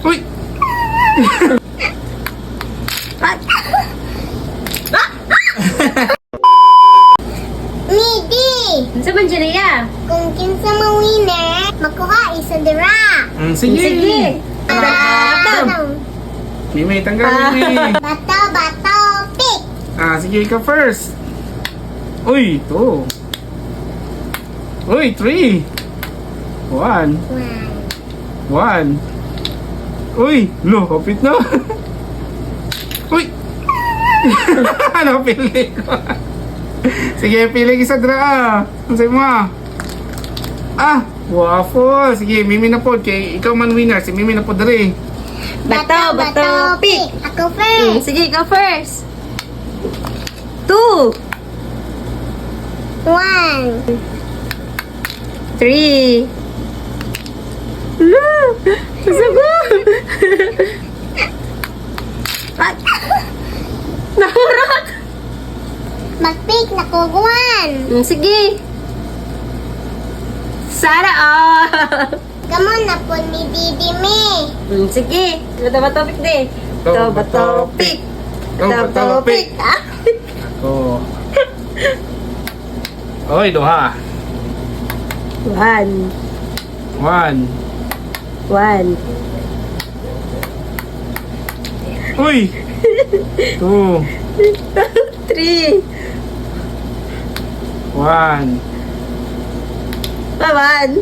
Uy! Midi! Sa man dyan niya? Kung kinsa mo winner, makuha isa dira. Sige. Sige. Mimi, tanggal Mimi. Bato, pick! Sige, ikaw first. Uy, 2. Uy, 3. 1. 1. Uy, lo, kapit na. Uy! Ano, pili ko. Sige, pili isa dra. Ano sa'yo mo? Waffle. Sige, Mimi na po. Kay ikaw man winner. Si Mimi na po dari. Bato, pick. Ako first. Sige, ikaw first. 2, 1. 3. Lo! Sagot! Nahurot! Mag-pick na kuguan. Sige. Sana Kamo na po ni Didi me. Sige. Bato, pick din. Bato, pick. Bato, pick. Oh. Oy, duha. 1. 1. 1. Uy! 2. 3. 1. 1.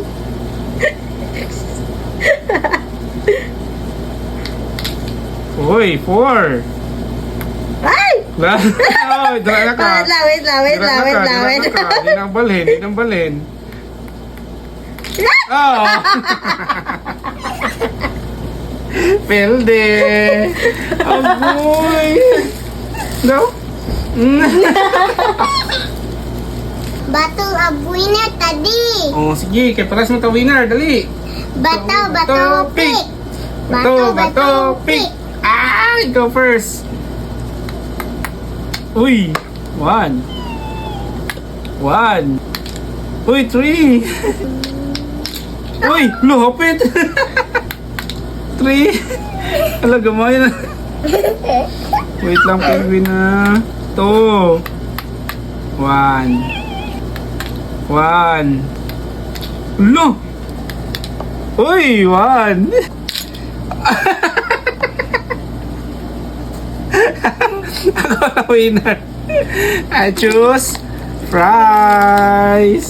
Uy, 4. Ay! Oy, dala ka. Wait lang. Di nang balhin. Oh! Pelde! Agoy! No? Batong abuy na tadi. Oh, sige. Kaya paras mo ta winner. Dali. Bato, pick. Bato, pick. Go first. Uy! 1. 1. Uy, 3. Uy, luhapit. 3. Ala, gamay na. Wait lang, penguin na. 2. 1. 1. Lo! Uy, 1. Ako na winner. I choose fries.